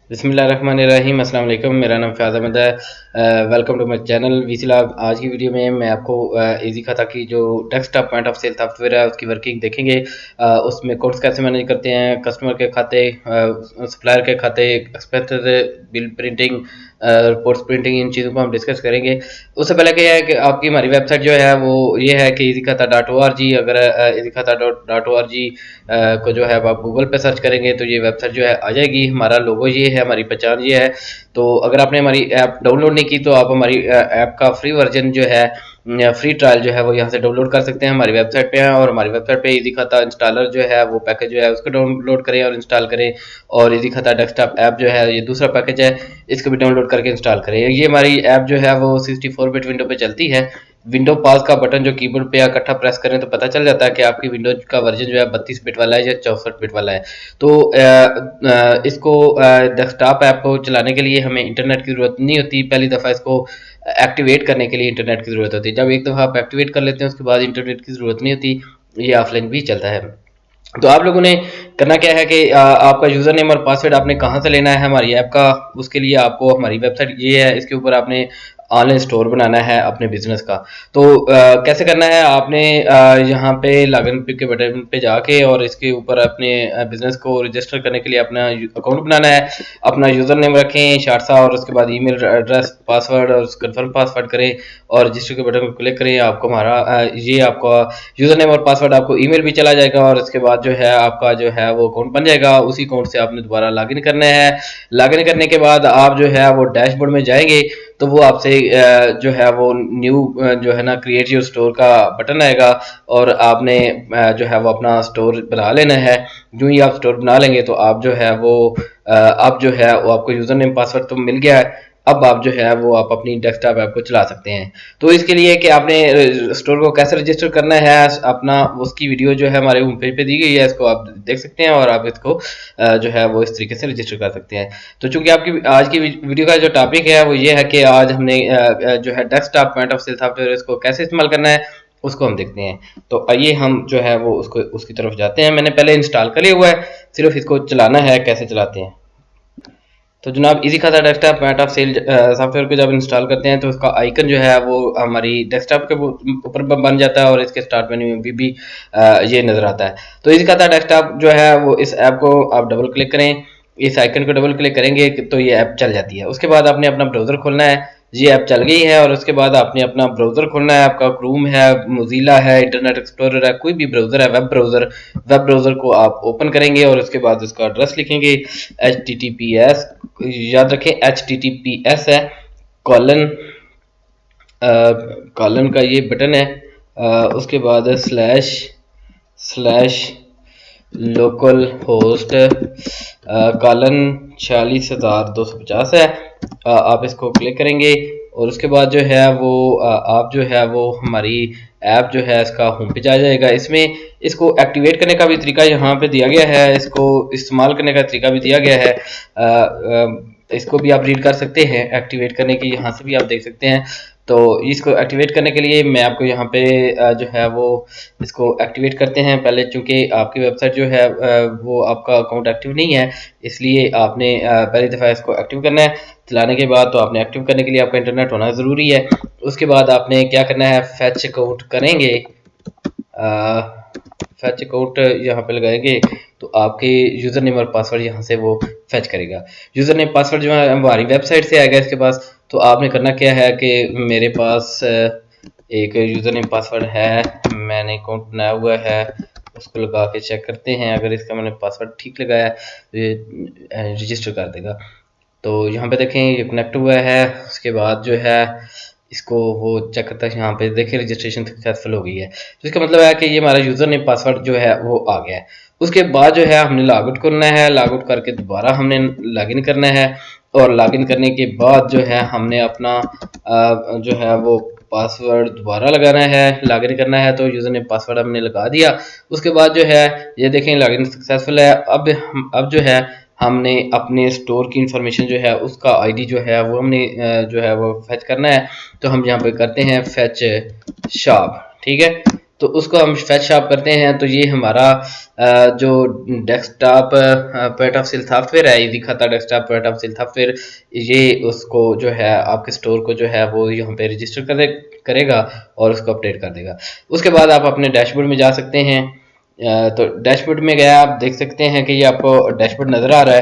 बिस्मिल्लाहिर्रहमानिर्रहीम। अस्सलाम वालेकुम। मेरा नाम फ़याज़ अहमद है। Welcome to my channel VC lab. आज की वीडियो में मैं आपको इजी खाता की जो desktop point of sale software है उसकी वर्किंग देखेंगे। उसमें कोड्स कैसे मैनेज करते हैं, कस्टमर के खाते, सप्लायर के खाते, expenses, bill printing, reports printing, इन चीज़ों को हम डिस्कस करेंगे। उससे पहले क्या है कि आपकी हमारी वेबसाइट जो है वो ये है कि easykhata.org। अगर easykhata.org को जो है आप गूगल पे सर्च करेंगे तो ये वेबसाइट जो है आ जाएगी। हमारा लोगो ये है, हमारी पहचान ये है। तो अगर आपने हमारी ऐप डाउनलोड नहीं की तो आप हमारी ऐप का फ्री वर्जन जो है, फ्री ट्रायल जो है वो यहाँ से डाउनलोड कर सकते हैं। हमारी वेबसाइट पे है और हमारी वेबसाइट पे इजी खाता इंस्टॉलर जो है वो पैकेज जो है उसको डाउनलोड करें और इंस्टॉल करें। और इजी खाता डेस्कटॉप ऐप जो है ये दूसरा पैकेज है, इसको भी डाउनलोड करके इंस्टॉल करें। ये हमारी ऐप जो है वो 64 बिट विंडो पे चलती है। विंडो पास का बटन जो कीबोर्ड पे इकट्ठा प्रेस करें तो पता चल जाता है कि आपकी विंडो का वर्जन जो है 32 बिट वाला है या 64 बिट वाला है। तो इसको डेस्कटॉप ऐप को चलाने के लिए हमें इंटरनेट की ज़रूरत नहीं होती। पहली दफ़ा इसको एक्टिवेट करने के लिए इंटरनेट की ज़रूरत होती है। जब एक दफ़ा आप एक्टिवेट कर लेते हैं उसके बाद इंटरनेट की ज़रूरत नहीं होती, ये ऑफलाइन भी चलता है। तो आप लोगों ने करना क्या है कि आपका यूज़र नेम और पासवर्ड आपने कहाँ से लेना है हमारी ऐप का। उसके लिए आपको हमारी वेबसाइट ये है, इसके ऊपर आपने ऑनलाइन स्टोर बनाना है अपने बिजनेस का। तो कैसे करना है, आपने यहाँ पे लॉगिन के बटन पे जाके और इसके ऊपर अपने बिजनेस को रजिस्टर करने के लिए अपना अकाउंट बनाना है। अपना यूज़र नेम रखें शार्ट सा और उसके बाद ईमेल एड्रेस, पासवर्ड और कंफर्म पासवर्ड करें और रजिस्टर के बटन को क्लिक करें। आपको हमारा ये आपका यूज़र नेम और पासवर्ड आपको ईमेल भी चला जाएगा और उसके बाद जो है आपका जो है वो अकाउंट बन जाएगा। उसी अकाउंट से आपने दोबारा लॉगिन करना है। लॉगिन करने के बाद आप जो है वो डैशबोर्ड में जाएंगे तो वो आपसे जो है वो न्यू जो है ना क्रिएट योर स्टोर का बटन आएगा और आपने जो है वो अपना स्टोर बना लेना है। जो ही आप स्टोर बना लेंगे तो आप जो है वो अब जो है वो आपको यूज़र नेम पासवर्ड तो मिल गया है। अब आप जो है वो आप अपनी डेस्कटॉप ऐप को चला सकते हैं। तो इसके लिए कि आपने स्टोर को कैसे रजिस्टर करना है अपना, उसकी वीडियो जो है हमारे होम पेज पे दी गई है, इसको आप देख सकते हैं और आप इसको जो है वो इस तरीके से रजिस्टर कर सकते हैं। तो चूंकि आपकी आज की वीडियो का जो टॉपिक है वो ये है कि आज हमने जो है desktop point of sale software इसको कैसे इस्तेमाल करना है उसको हम देखते हैं। तो आइए हम जो है वो उसको उसकी तरफ जाते हैं। मैंने पहले इंस्टॉल कर लिया हुआ है, सिर्फ इसको चलाना है। कैसे चलाते हैं तो जनाब, easy Khata desktop point of sale software को जब इंस्टॉल करते हैं तो उसका आइकन जो है वो हमारी डेस्कटॉप के ऊपर बन जाता है और इसके स्टार्ट मेन्यू में भी ये नज़र आता है। तो इजी खाता डेस्कटॉप जो है वो इस ऐप को आप डबल क्लिक करें, इस आइकन को डबल क्लिक करेंगे तो ये ऐप चल जाती है। उसके बाद आपने अपना ब्राउज़र खोलना है। ये ऐप चल गई है और उसके बाद आपने अपना ब्राउज़र खोलना है। आपका क्रोम है, मोजिला है, इंटरनेट एक्सप्लोरर है, कोई भी ब्राउज़र है, वेब ब्राउज़र को आप ओपन करेंगे और उसके बाद उसका एड्रेस लिखेंगे HTTPS, याद रखें HTTPS है, कॉलन कॉलन का ये बटन है। उसके बाद slash slash local host colon 46,250 है। आप इसको क्लिक करेंगे और उसके बाद जो है वो आप जो है वो हमारी ऐप जो है इसका होम पेज आ जाएगा। इसमें इसको एक्टिवेट करने का भी तरीका यहाँ पे दिया गया है, इसको इस्तेमाल करने का तरीका भी दिया गया है। इसको भी आप रीड कर सकते हैं, एक्टिवेट करने की यहाँ से भी आप देख सकते हैं। तो इसको एक्टिवेट करने के लिए मैं आपको यहाँ पे जो है वो इसको एक्टिवेट करते हैं। पहले चूंकि आपकी वेबसाइट जो है वो आपका अकाउंट एक्टिव नहीं है, इसलिए आपने पहली दफ़ा इसको एक्टिव करना है। चलाने के बाद तो आपने एक्टिव करने के लिए आपका इंटरनेट होना ज़रूरी है। उसके बाद आपने क्या करना है, फैच अकाउंट करेंगे। फैच अकाउंट यहाँ पे लगाएंगे तो आपके यूज़र नेम और पासवर्ड यहाँ से वो फैच करेगा। यूज़र नेम पासवर्ड जो है हमारी वेबसाइट से आएगा इसके पास। तो आपने करना क्या है कि मेरे पास एक यूज़र नेम पासवर्ड है, मैंने अकाउंट बनाया हुआ है, उसको लगा के चेक करते हैं। अगर इसका मैंने पासवर्ड ठीक लगाया तो ये रजिस्टर कर देगा। तो यहाँ पे देखें ये कनेक्ट हुआ है। उसके बाद जो है इसको वो चेक करता है, यहाँ पे देखिए रजिस्ट्रेशन सक्सेसफुल हो गई है। तो इसका मतलब है कि ये हमारा यूज़र नेम पासवर्ड जो है वो आ गया है। उसके बाद जो है हमने लॉग आउट करना है। लॉग आउट करके दोबारा हमने लॉगिन करना है और लॉगिन करने के बाद जो है हमने अपना जो है वो पासवर्ड दोबारा लगाना है, लॉगिन करना है। तो यूज़र नेम पासवर्ड हमने लगा दिया। उसके बाद जो है ये देखें लॉगिन सक्सेसफुल है। अब जो है हमने अपने स्टोर की इंफॉर्मेशन जो है उसका आईडी जो है वो हमने जो है वो फेच करना है। तो हम यहाँ पे करते हैं फेच शॉप, ठीक है। तो उसको हम फैच शॉप करते हैं। तो ये हमारा जो desktop point of sale software है, easy Khata desktop point of sale software, ये उसको जो है आपके स्टोर को जो है वो यहाँ पे रजिस्टर करेगा और उसको अपडेट कर देगा। उसके बाद आप अपने डैशबोर्ड में जा सकते हैं। तो डैशबोर्ड में गया, आप देख सकते हैं कि ये आपको डैशबोर्ड नज़र आ रहा है।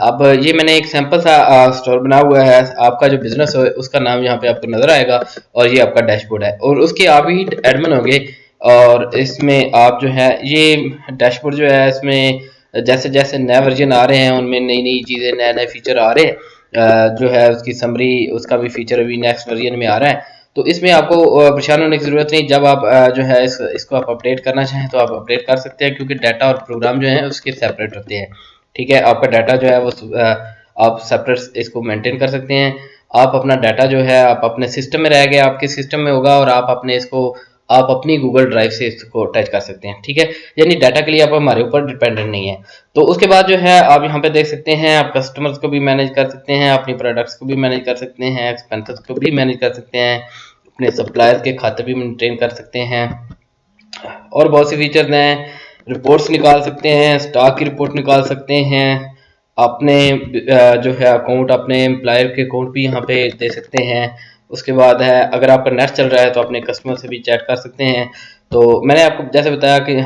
अब ये मैंने एक सैंपल सा स्टोर बना हुआ है, आपका जो बिजनेस है उसका नाम यहाँ पे आपको नज़र आएगा और ये आपका डैशबोर्ड है और उसके आप ही एडमिन होंगे। और इसमें आप जो है ये डैशबोर्ड जो है इसमें जैसे जैसे नए वर्जन आ रहे हैं उनमें नई नई चीज़ें नए नए फीचर आ रहे हैं। जो है उसकी समरी उसका भी फीचर अभी नेक्स्ट वर्जन में आ रहा है। तो इसमें आपको परेशान होने की ज़रूरत नहीं। जब आप जो है इसको आप अपडेट करना चाहें तो आप अपडेट कर सकते हैं, क्योंकि डाटा और प्रोग्राम जो है उसके सेपरेट होते हैं। ठीक है, आपका डाटा जो है वो आप सेपरेट इसको मेंटेन कर सकते हैं। आप अपना डाटा जो है आप अपने सिस्टम में रह गया, आपके सिस्टम में होगा और आप अपने इसको आप अपनी गूगल ड्राइव से इसको अटैच कर सकते हैं। ठीक है, यानी डाटा के लिए आप हमारे ऊपर डिपेंडेंट नहीं है। तो उसके बाद जो है आप यहाँ पे देख सकते हैं, आप कस्टमर्स को भी मैनेज कर सकते हैं, अपनी प्रोडक्ट्स को भी मैनेज कर सकते हैं, एक्सपेंसेस को भी मैनेज कर सकते हैं, अपने सप्लायर के खाते भी मेंटेन कर सकते हैं और बहुत सी फीचर्स हैं। रिपोर्ट्स निकाल सकते हैं, स्टॉक की रिपोर्ट निकाल सकते हैं, अपने जो है अकाउंट अपने एम्प्लॉयर के अकाउंट भी यहाँ पे दे सकते हैं। उसके बाद है अगर आपका नेट चल रहा है तो अपने कस्टमर से भी चैट कर सकते हैं। तो मैंने आपको जैसे बताया कि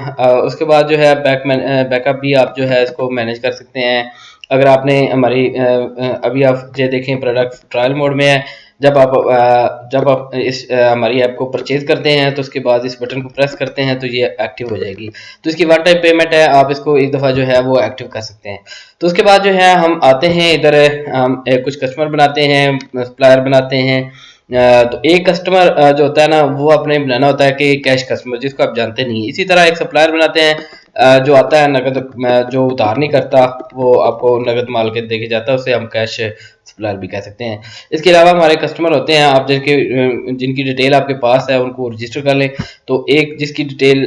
उसके बाद जो है बैकअप भी आप जो है इसको मैनेज कर सकते हैं। अगर आपने हमारी अभी आप ये देखें प्रोडक्ट ट्रायल मोड में है। जब आप इस हमारी ऐप को परचेज करते हैं तो उसके बाद इस बटन को प्रेस करते हैं तो ये एक्टिव हो जाएगी। तो इसकी वन टाइम पेमेंट है, आप इसको एक दफ़ा जो है वो एक्टिव कर सकते हैं। तो उसके बाद जो है हम आते हैं इधर, हम कुछ कस्टमर बनाते हैं, सप्लायर बनाते हैं। तो एक कस्टमर जो होता है ना वो अपने बनाना होता है कि कैश कस्टमर, जिसको आप जानते नहीं। इसी तरह एक सप्लायर बनाते हैं जो आता है नगद, जो उधार नहीं करता, वो आपको नगद माल के देके जाता है, उसे हम कैश सप्लायर भी कह सकते हैं। इसके अलावा हमारे कस्टमर होते हैं, आप जिनकी डिटेल आपके पास है उनको रजिस्टर कर लें। तो एक जिसकी डिटेल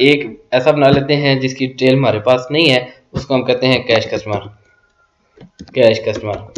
एक ऐसा बना लेते हैं जिसकी डिटेल हमारे पास नहीं है, उसको हम कहते हैं कैश कस्टमर। कैश कस्टमर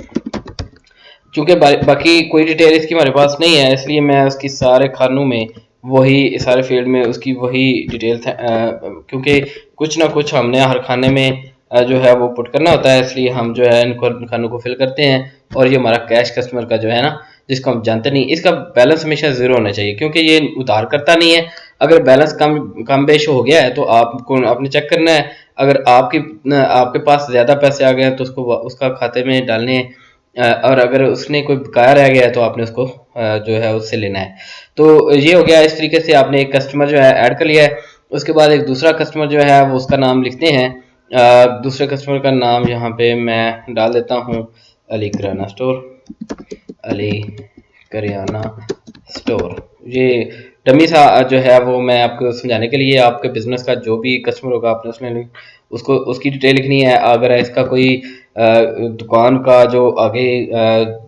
चूंकि बाकी कोई डिटेल इसकी हमारे पास नहीं है, इसलिए मैं उसकी सारे खानों में वही सारे फील्ड में उसकी वही डिटेल क्योंकि कुछ ना कुछ हमने हर खाने में जो है वो पुट करना होता है, इसलिए हम जो है इन खानों को फिल करते हैं। और ये हमारा कैश कस्टमर का जो है ना, जिसको हम जानते नहीं, इसका बैलेंस हमेशा ज़ीरो होना चाहिए क्योंकि ये उधार करता नहीं है। अगर बैलेंस कम बेश हो गया है तो आपने चेक करना है। अगर आपके पास ज़्यादा पैसे आ गए हैं तो उसका खाते में डालने हैं, और अगर उसने कोई बकाया रह गया है तो आपने उसको जो है उससे लेना है। तो ये हो गया, इस तरीके से आपने एक कस्टमर जो है ऐड कर लिया है। उसके बाद एक दूसरा कस्टमर जो है वो उसका नाम लिखते हैं। दूसरे कस्टमर का नाम यहाँ पे मैं डाल देता हूँ अली किराना स्टोर। अली करियाना स्टोर, ये डमी सा जो है वो मैं आपको समझाने के लिए, आपके बिजनेस का जो भी कस्टमर होगा आपने उसमें उसको उसकी डिटेल लिखनी है। अगर इसका कोई दुकान का जो आगे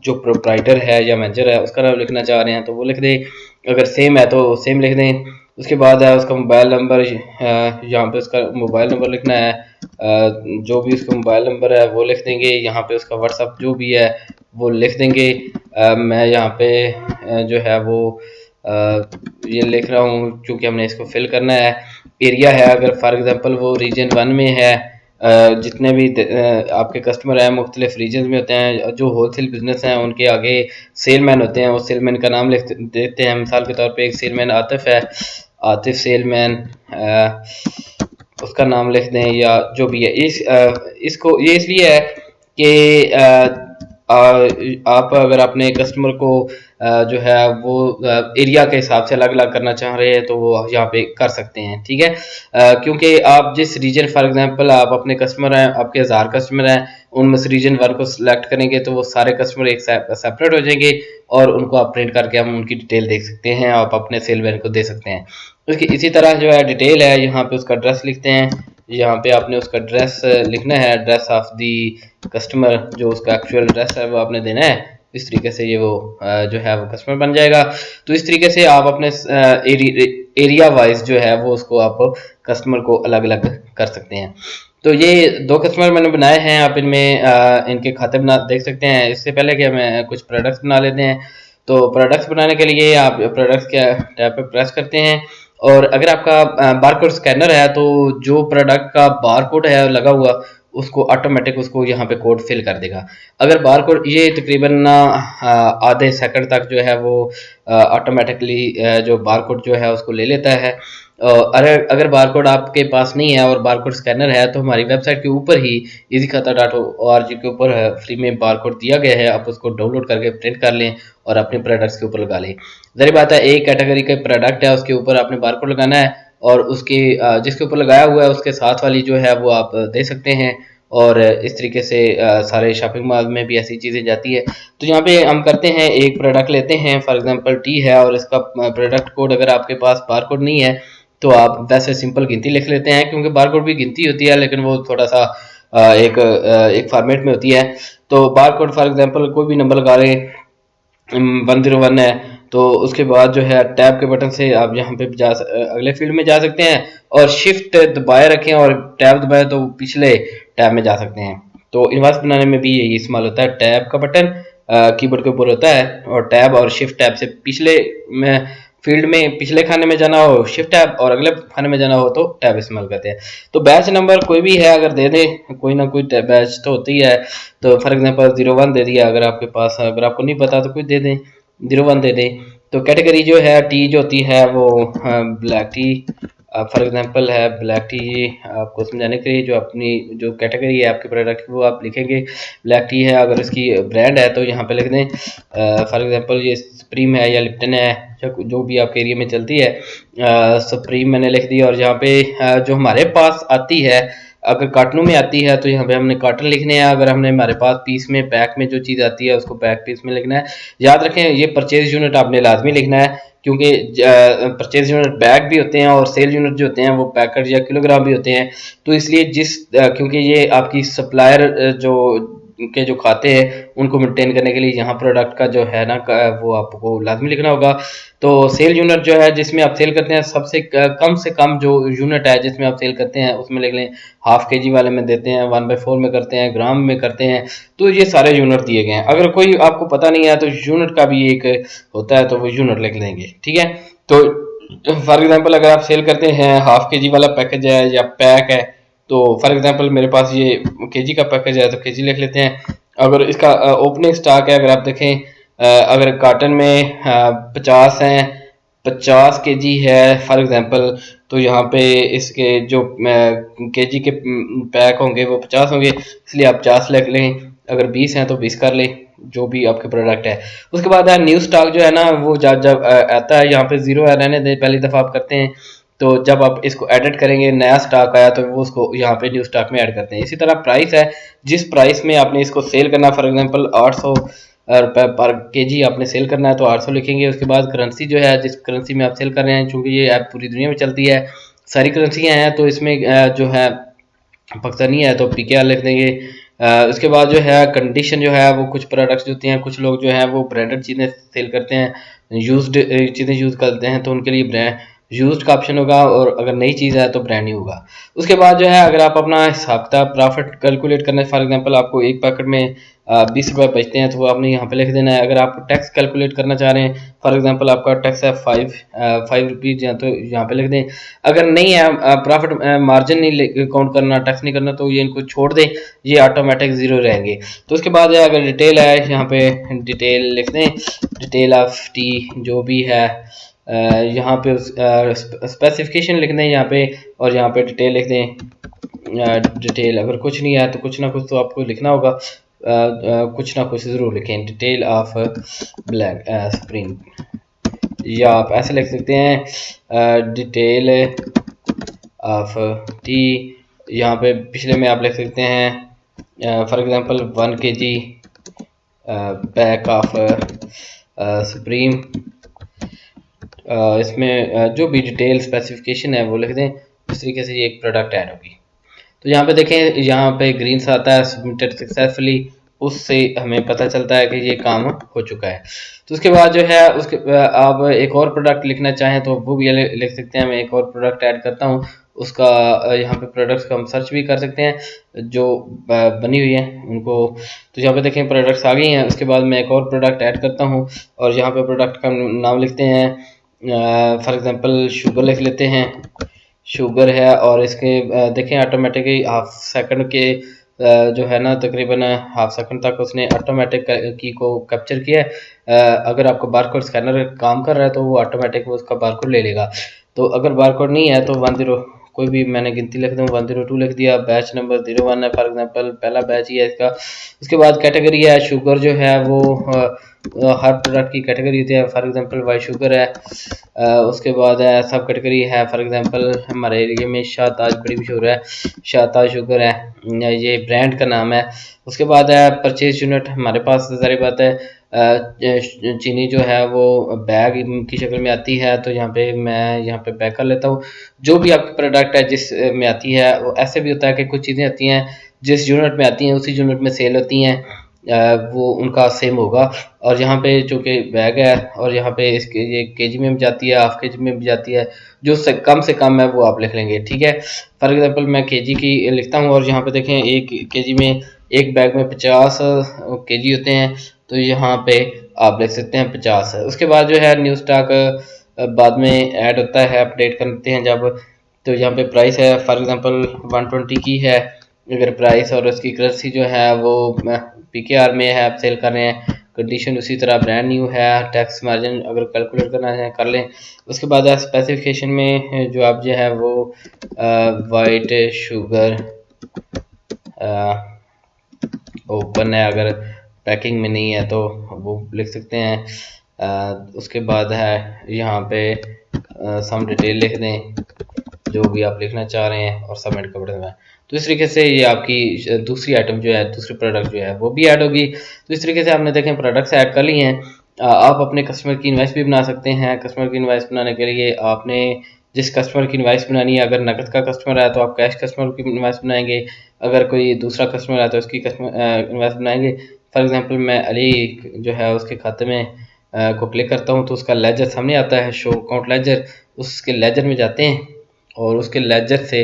जो प्रोप्राइटर है या मैनेजर है उसका नाम लिखना चाह रहे हैं तो वो लिख दें, अगर सेम है तो सेम लिख दें। उसके बाद है उसका मोबाइल नंबर, यहाँ पे उसका मोबाइल नंबर लिखना है, जो भी उसका मोबाइल नंबर है वो लिख देंगे। यहाँ पे उसका व्हाट्सअप जो भी है वो लिख देंगे। मैं यहाँ पे जो है वो ये लिख रहा हूँ क्योंकि हमने इसको फिल करना है। एरिया है, अगर फॉर एग्जांपल वो रीजन 1 में है, जितने भी आपके कस्टमर हैं मुख्तलिफ रीजन में होते हैं। जो होलसेल बिजनेस हैं उनके आगे सेलमैन होते हैं, उस सेलमैन का नाम लिख देते हैं। मिसाल के तौर पे एक सेलमैन आतिफ है, आतिफ सेलमैन, उसका नाम लिख दें या जो भी है। इसको ये इसलिए है कि आप अगर अपने कस्टमर को जो है वो एरिया के हिसाब से अलग अलग करना चाह रहे हैं तो वो यहाँ पे कर सकते हैं। ठीक है, क्योंकि आप जिस रीजन फॉर एग्जांपल आप अपने कस्टमर हैं, आपके 1000 कस्टमर हैं, उनमें से रीजन 1 को सिलेक्ट करेंगे तो वो सारे कस्टमर एक सेपरेट हो जाएंगे और उनको आप प्रिंट करके हम उनकी डिटेल देख सकते हैं, आप अपने सेलमैन को दे सकते हैं। उसकी इसी तरह जो है डिटेल है, यहाँ पे उसका एड्रेस लिखते हैं। यहाँ पे आपने उसका एड्रेस लिखना है, एड्रेस ऑफ दी कस्टमर, जो उसका एक्चुअल एड्रेस है वो आपने देना है। इस तरीके से ये वो जो है वो कस्टमर बन जाएगा। तो इस तरीके से आप अपने एरिया वाइज जो है वो उसको आप कस्टमर को अलग अलग कर सकते हैं। तो ये 2 कस्टमर मैंने बनाए हैं, आप इनमें इनके खाते बना देख सकते हैं। इससे पहले कि हमें कुछ प्रोडक्ट्स बना लेते हैं। तो प्रोडक्ट्स बनाने के लिए आप प्रोडक्ट्स के टैब पे प्रेस करते हैं और अगर आपका बारकोड स्कैनर है तो जो प्रोडक्ट का बारकोड है लगा हुआ उसको ऑटोमेटिक उसको यहाँ पे कोड फिल कर देगा। अगर बारकोड ये तकरीबन ना आधे सेकंड तक जो है वो ऑटोमेटिकली जो बारकोड जो है उसको ले लेता है। अगर बारकोड आपके पास नहीं है और बारकोड स्कैनर है तो हमारी वेबसाइट के ऊपर ही easykhata.org के ऊपर फ्री में बारकोड दिया गया है, आप उसको डाउनलोड करके प्रिंट कर लें और अपने प्रोडक्ट्स के ऊपर लगा लें। ज़ाहिर बात है एक कैटेगरी का प्रोडक्ट है उसके ऊपर आपने बारकोड लगाना है और उसके जिसके ऊपर लगाया हुआ है उसके साथ वाली जो है वो आप दे सकते हैं। और इस तरीके से सारे शॉपिंग मॉल में भी ऐसी चीज़ें जाती है। तो यहाँ पे हम करते हैं एक प्रोडक्ट लेते हैं, फॉर एग्जांपल टी है और इसका प्रोडक्ट कोड अगर आपके पास बारकोड नहीं है तो आप वैसे सिंपल गिनती लिख लेते हैं, क्योंकि बारकोड भी गिनती होती है लेकिन वो थोड़ा सा एक फॉर्मेट में होती है। तो बारकोड फॉर एग्जांपल कोई भी नंबर लगा लें, 101 है, तो उसके बाद जो है टैब के बटन से आप यहाँ पे अगले फील्ड में जा सकते हैं और शिफ्ट दबाए रखें और टैब दबाए तो पिछले टैब में जा सकते हैं। तो इनवॉइस बनाने में भी यही इस्तेमाल होता है, टैब का बटन कीबोर्ड के ऊपर होता है और टैब और शिफ्ट टैब से पिछले में फील्ड में पिछले खाने में जाना हो शिफ्ट टैब और अगले खाने में जाना हो तो टैब इस्तेमाल करते हैं। तो बैच नंबर कोई भी है अगर दे दें, कोई ना कोई बैच तो होती है। तो फॉर एग्जांपल 01 दे दिया अगर आपके पास, अगर आपको नहीं पता तो कुछ दे दें, 01 दे दें। तो कैटेगरी जो है टी जो होती है वो ब्लैक टी फॉर एग्जांपल है ब्लैक टी। आपको समझाने के लिए जो अपनी जो कैटेगरी है आपके प्रोडक्ट की वो आप लिखेंगे ब्लैक टी है। अगर इसकी ब्रांड है तो यहाँ पे लिख दें फॉर एग्जांपल ये सुप्रीम है या लिप्टन है या जो भी आपके एरिया में चलती है, सुप्रीम मैंने लिख दी। और यहाँ पे जो हमारे पास आती है अगर कार्टनों में आती है तो यहाँ पे हमने कार्टन लिखने हैं। अगर हमने हमारे पास पीस में पैक में जो चीज़ आती है उसको पैक पीस में लिखना है। याद रखें ये परचेज यूनिट आपने लाजमी लिखना है, क्योंकि परचेज यूनिट बैग भी होते हैं और सेल यूनिट जो होते हैं वो पैकेट या किलोग्राम भी होते हैं। तो इसलिए क्योंकि ये आपकी सप्लायर जो के जो खाते हैं उनको मेंटेन करने के लिए यहाँ प्रोडक्ट का जो है ना वो आपको लाजमी लिखना होगा। तो सेल यूनिट जो है जिसमें आप सेल करते हैं सबसे कम से कम जो यूनिट है जिसमें आप सेल करते हैं उसमें लिख लें। हाफ के जी वाले में देते हैं, 1/4 में करते हैं, ग्राम में करते हैं। तो ये सारे यूनिट दिए गए हैं। अगर कोई आपको पता नहीं है तो यूनिट का भी एक होता है तो वो यूनिट लिख लेंगे, ठीक है। तो फॉर एग्जांपल अगर आप सेल करते हैं हाफ के जी वाला पैकेज है या पैक है, तो फॉर एग्जांपल मेरे पास ये केजी का पैकेज है तो केजी लिख लेते हैं। अगर इसका ओपनिंग स्टॉक है अगर आप देखें अगर कार्टन में 50 हैं, 50 केजी है फॉर एग्जांपल, तो यहाँ पे इसके जो केजी के पैक होंगे वो 50 होंगे, इसलिए आप 50 लिख लें। अगर 20 हैं तो 20 कर लें जो भी आपके प्रोडक्ट है। उसके बाद न्यू स्टॉक जो है ना वो जब जब आता है यहाँ पे 0 है रहने दें, पहली दफ़ा आप करते हैं तो जब आप इसको एडिट करेंगे नया स्टॉक आया तो वो उसको यहाँ पे न्यू स्टॉक में ऐड करते हैं। इसी तरह प्राइस है, जिस प्राइस में आपने इसको सेल करना, फॉर एग्जांपल 800 रुपये पर केजी आपने सेल करना है तो 800 लिखेंगे। उसके बाद करेंसी जो है जिस करेंसी में आप सेल कर रहे हैं, चूँकि ये ऐप पूरी दुनिया में चलती है सारी करेंसियाँ हैं तो इसमें जो है पाकिस्तानी है तो PKR लिख देंगे। उसके बाद जो है कंडीशन जो है वो कुछ प्रोडक्ट्स होती हैं, कुछ लोग जो हैं वो ब्रांडेड चीज़ें सेल करते हैं, यूज्ड चीज़ें यूज़ करते हैं तो उनके लिए ब्रांड यूज्ड का ऑप्शन होगा और अगर नई चीज़ है तो ब्रांड न्यू होगा। उसके बाद जो है अगर आप अपना हिसाब किताब प्रॉफिट कैलकुलेट करना है, फॉर एग्जांपल आपको एक पैकेट में 20 रुपये बचते हैं तो वो आपने यहाँ पे लिख देना है। अगर आप टैक्स कैलकुलेट करना चाह रहे हैं, फॉर एग्जांपल आपका टैक्स है 5 रुपीज़ तो यहाँ पे लिख दें। अगर नहीं है प्रॉफिट मार्जिन नहीं काउंट करना, टैक्स नहीं करना तो ये इनको छोड़ दें, ये ऑटोमेटिक 0 रहेंगे। तो उसके बाद अगर डिटेल है यहाँ पे डिटेल लिख दें, डिटेल ऑफ टी जो भी है यहाँ पे स्पेसिफिकेशन लिख दें यहाँ पे और यहाँ पे डिटेल लिख दें डिटेल। अगर कुछ नहीं है तो कुछ ना कुछ तो आपको लिखना होगा, कुछ ना कुछ ज़रूर लिखें, डिटेल ऑफ ब्लैक स्प्रिंग, या आप ऐसे लिख सकते हैं डिटेल ऑफ टी। यहाँ पे पिछले में आप लिख सकते हैं for example 1 kg pack of supreme. इसमें जो भी डिटेल स्पेसिफिकेशन है वो लिख दें। इस तरीके से ये एक प्रोडक्ट ऐड होगी। तो यहाँ पे देखें यहाँ पे ग्रीन सा आता है सबमिटेड सक्सेसफुली, उससे हमें पता चलता है कि ये काम हो चुका है। तो उसके बाद जो है उसके आप एक और प्रोडक्ट लिखना चाहें तो वो भी लिख सकते हैं। मैं एक और प्रोडक्ट ऐड करता हूँ, उसका यहाँ पे प्रोडक्ट्स का हम सर्च भी कर सकते हैं जो बनी हुई है उनको। तो यहाँ पे देखें प्रोडक्ट्स आ गई हैं। उसके बाद मैं एक और प्रोडक्ट ऐड करता हूँ और यहाँ पे प्रोडक्ट का नाम लिखते हैं फॉर एग्जांपल शुगर लिख लेते हैं, शुगर है, और इसके देखें ऑटोमेटिकली हाफ सेकंड के जो है ना तकरीबन हाफ सेकंड तक उसने ऑटोमेटिक की को कैप्चर किया है। अगर आपको बारकोड स्कैनर काम कर रहा है तो वो ऑटोमेटिक उसका बारकोड ले लेगा। तो अगर बारकोड नहीं है तो 10 कोई भी मैंने गिनती लिख दूँ, 102 लिख दिया, बैच नंबर 01 है फॉर एग्जांपल, पहला बैच ही है इसका। उसके बाद कैटेगरी है, शुगर जो है वो हर प्रोडक्ट की कैटेगरी होती है, फॉर एग्जांपल वाइट शुगर है। उसके बाद है सब कैटेगरी है, फॉर एग्जांपल हमारे एरिया में शाहताज बड़ी मशहूर है, शाहताज शुगर है, ये ब्रांड का नाम है। उसके बाद है परचेज यूनिट, हमारे पास ज़ाहिर बात है चीनी जो है वो बैग की शक्ल में आती है, तो यहाँ पे मैं यहाँ पे पैक कर लेता हूँ। जो भी आपकी प्रोडक्ट है जिस में आती है, वो ऐसे भी होता है कि कुछ चीज़ें आती हैं जिस यूनिट में आती हैं उसी यूनिट में सेल होती हैं, वो उनका सेम होगा। और यहाँ पे चूँकि बैग है और यहाँ पे इसके ये केजी में भी जाती है, हाफ केजी में भी जाती है, जो से कम है वो आप लिख लेंगे, ठीक है। फॉर एग्जांपल मैं केजी की लिखता हूँ और यहाँ पे देखें एक केजी में, एक बैग में 50 केजी होते हैं, तो यहाँ पे आप लिख सकते हैं 50 है। उसके बाद जो है न्यू स्टॉक बाद में ऐड होता है, अपडेट करते हैं जब, तो यहाँ पे प्राइस है फॉर एग्जांपल 120 की है अगर प्राइस, और उसकी करेंसी जो है वो PKR में है, आप सेल कर रहे हैं, कंडीशन उसी तरह ब्रांड न्यू है, टैक्स मार्जिन अगर कैलकुलेट करना है कर लें। उसके बाद स्पेसिफिकेशन में जो आप जो है वो वाइट शुगर ओपन है, अगर पैकिंग में नहीं है तो वो लिख सकते हैं। उसके बाद है यहाँ पे सम डिटेल लिख दें जो भी आप लिखना चाह रहे हैं और सबमिट कर देना है। तो इस तरीके से ये आपकी दूसरी आइटम जो है, दूसरी प्रोडक्ट जो है वो भी ऐड होगी। तो इस तरीके से आपने देखें प्रोडक्ट्स ऐड कर लिए हैं। आप अपने कस्टमर की इनवॉइस भी बना सकते हैं। कस्टमर की इनवॉइस बनाने के लिए आपने जिस कस्टमर की इनवॉइस बनानी है, अगर नकद का कस्टमर है तो आप कैश कस्टमर की इनवॉइस बनाएंगे, अगर कोई दूसरा कस्टमर है तो उसकी कस्टमर इनवॉइस बनाएंगे। फॉर एग्जांपल मैं अली जो है उसके खाते में को क्लिक करता हूँ तो उसका लेजर सामने आता है, शो अकाउंट लेजर, उसके लेजर में जाते हैं और उसके लेजर से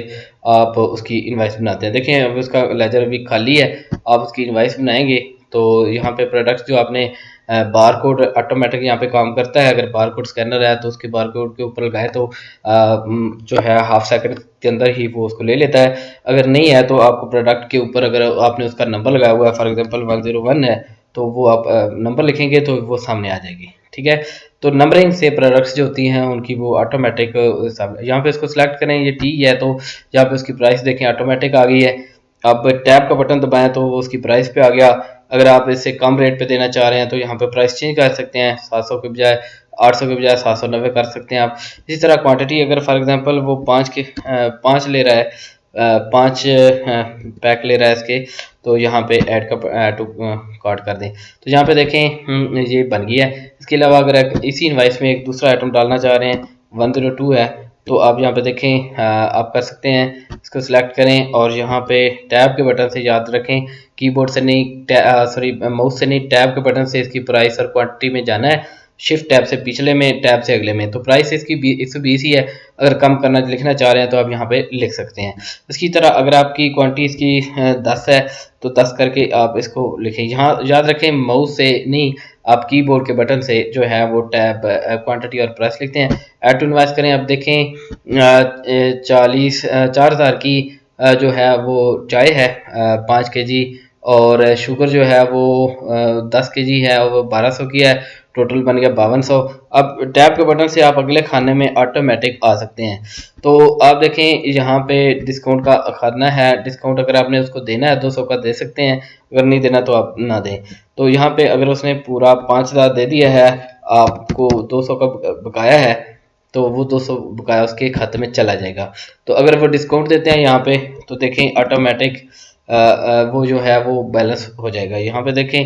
आप उसकी इनवाइस बनाते हैं। देखें अब उसका लेजर अभी खाली है, आप उसकी इनवाइस बनाएंगे तो यहाँ पे प्रोडक्ट्स जो आपने बार कोड ऑटोमेटिक यहाँ पे काम करता है। अगर बार कोड स्कैनर है तो उसके बार कोड के ऊपर लगाए तो जो है हाफ सेकंड के अंदर ही वो उसको ले लेता है। अगर नहीं है तो आपको प्रोडक्ट के ऊपर अगर आपने उसका नंबर लगाया हुआ है, फॉर एग्जांपल 101 है, तो वो आप नंबर लिखेंगे तो वो सामने आ जाएगी, ठीक है। तो नंबरिंग से प्रोडक्ट्स जो होती हैं उनकी वो ऑटोमेटिक यहाँ पे इसको सिलेक्ट करें, ये टी है तो यहाँ पे उसकी प्राइस देखें ऑटोमेटिक आ गई है। अब टैब का बटन दबाएं तो वो उसकी प्राइस पे आ गया। अगर आप इससे कम रेट पे देना चाह रहे हैं तो यहाँ पे प्राइस चेंज कर सकते हैं, 700 के बजाय 800 के बजाय 790 कर सकते हैं आप। इसी तरह क्वांटिटी अगर फॉर एग्जांपल वो 5 ले रहा है, 5 पैक ले रहा है इसके, तो यहाँ पे ऐड टू कार्ट कर दें, तो यहाँ पे देखें ये बन गया है। इसके अलावा अगर इसी इनवाइस में एक दूसरा आइटम डालना चाह रहे हैं, 102 है, तो आप यहाँ पे देखें आप कर सकते हैं, इसको सिलेक्ट करें और यहाँ पे टैब के बटन से याद रखें, कीबोर्ड से नहीं, सॉरी माउस से नहीं, टैब के बटन से इसकी प्राइस और क्वांटिटी में जाना है, शिफ्ट टैब से पिछले में, टैब से अगले में। तो प्राइस इसकी 120 ही है, अगर कम करना लिखना चाह रहे हैं तो आप यहाँ पे लिख सकते हैं। इसकी तरह अगर आपकी क्वांटिटी इसकी 10 है तो 10 करके आप इसको लिखें। यहाँ याद रखें माउस से नहीं, आप कीबोर्ड के बटन से जो है वो टैब क्वांटिटी और प्राइस लिखते हैं। ऐड टू इनवॉइस करें, अब देखें 4000 की जो है वो चाय है 5 kg, और शुगर जो है वो 10 kg है और वो 1200 की है, टोटल बन गया 5200। अब टैब के बटन से आप अगले खाने में ऑटोमेटिक आ सकते हैं। तो आप देखें यहाँ पे डिस्काउंट का खाना है, डिस्काउंट अगर आपने उसको देना है 200 का दे सकते हैं, अगर नहीं देना तो आप ना दें। तो यहाँ पे अगर उसने पूरा 5000 दे दिया है, आपको 200 का बकाया है, तो वो 200 बकाया उसके खाते में चला जाएगा। तो अगर वो डिस्काउंट देते हैं यहाँ पे तो देखें ऑटोमेटिक वो जो है वो बैलेंस हो जाएगा। यहाँ पे देखें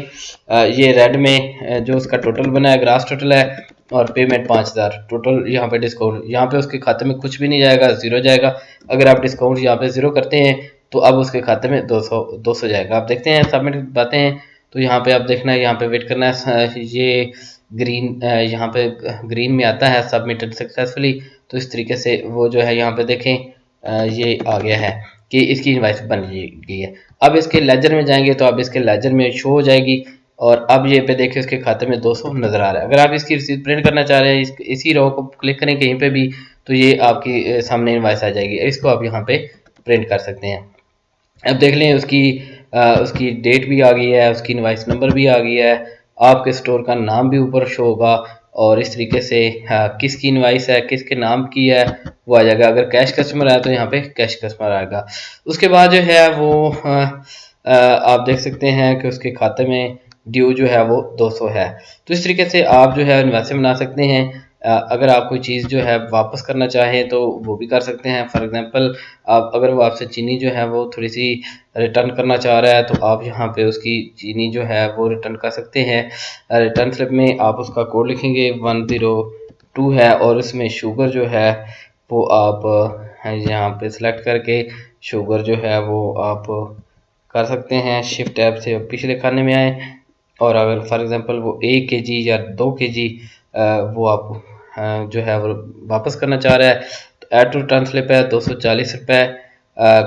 ये रेड में जो उसका टोटल बना है, ग्रास टोटल है, और पेमेंट 5000 टोटल, यहाँ पे डिस्काउंट, यहाँ पे उसके खाते में कुछ भी नहीं जाएगा, जीरो जाएगा। अगर आप डिस्काउंट यहाँ पे जीरो करते हैं तो अब उसके खाते में 200 जाएगा। आप देखते हैं सबमिट बातें हैं, तो यहाँ पे आप देखना है, यहाँ पे वेट करना है, ये ग्रीन यहाँ पे ग्रीन में आता है सबमिटेड सक्सेसफुली। तो इस तरीके से वो जो है यहाँ पे देखें ये आ गया है कि इसकी इनवाइस बन गई है। अब इसके लेजर में जाएंगे तो अब इसके लेजर में शो हो जाएगी और अब ये पे देखिए उसके खाते में 200 नज़र आ रहा है। अगर आप इसकी रसीद प्रिंट करना चाह रहे हैं, इसी रो को क्लिक करें कहीं पे भी, तो ये आपकी सामने इनवॉइस आ जाएगी। इसको आप यहाँ पे प्रिंट कर सकते हैं। अब देख लें उसकी डेट भी आ गई है, उसकी इनवॉइस नंबर भी आ गई है, आपके स्टोर का नाम भी ऊपर शो होगा, और इस तरीके से किसकी इनवॉइस है, किसके नाम की है, वो आ जाएगा। अगर कैश कस्टमर है तो यहाँ पे कैश कस्टमर आएगा। उसके बाद जो है वो आप देख सकते हैं कि उसके खाते में ड्यू जो है वो 200 है। तो इस तरीके से आप जो है इन्वेस्टमेंट बना सकते हैं। अगर आप कोई चीज़ जो है वापस करना चाहें तो वो भी कर सकते हैं। फॉर एग्जांपल आप अगर वो आपसे चीनी जो है वो थोड़ी सी रिटर्न करना चाह रहा है तो आप यहाँ पे उसकी चीनी जो है वो रिटर्न कर सकते हैं। रिटर्न स्लिप में आप उसका कोड लिखेंगे 102 है, और उसमें शुगर जो है वो आप यहाँ पे सिलेक्ट करके शुगर जो है वो आप कर सकते हैं। शिफ्ट ऐप से पिछले खाने में आए, और अगर फॉर एग्जांपल वो 1 केजी या 2 केजी वो आप जो है वो वापस करना चाह रहा है, तो ऐड टू रिटर्न स्लिप है 240 रुपये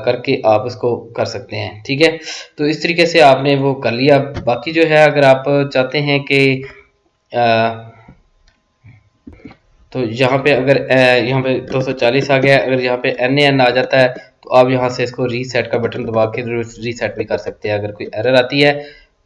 करके आप उसको कर सकते हैं। ठीक है, तो इस तरीके से आपने वो कर लिया। बाकी जो है अगर आप चाहते हैं कि तो यहाँ पे अगर यहाँ पे 240 आ गया, अगर यहाँ पे NAN आ जाता है तो आप यहाँ से इसको रीसेट का बटन दबा के रीसेट भी कर सकते हैं। अगर कोई एरर आती है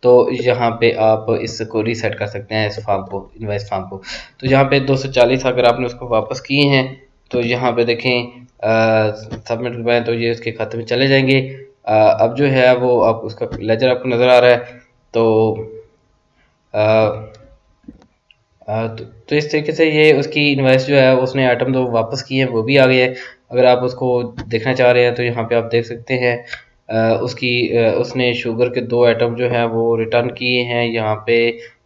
तो यहाँ पे आप इसको रीसेट कर सकते हैं, इस फॉर्म को, इनवॉइस फॉर्म को। तो यहाँ पे 240 अगर आपने उसको वापस किए हैं तो यहाँ पे देखें सबमिट करवाएं तो ये उसके खाते में चले जाएंगे। अब जो है वो आप उसका लेजर आपको नज़र आ रहा है। तो तो इस तरीके से ये उसकी इन्वाइस जो है उसने आइटम जो वापस किए हैं वो भी आ गए हैं। अगर आप उसको देखना चाह रहे हैं तो यहाँ पे आप देख सकते हैं उसने शुगर के 2 आइटम जो है वो रिटर्न किए हैं। यहाँ पे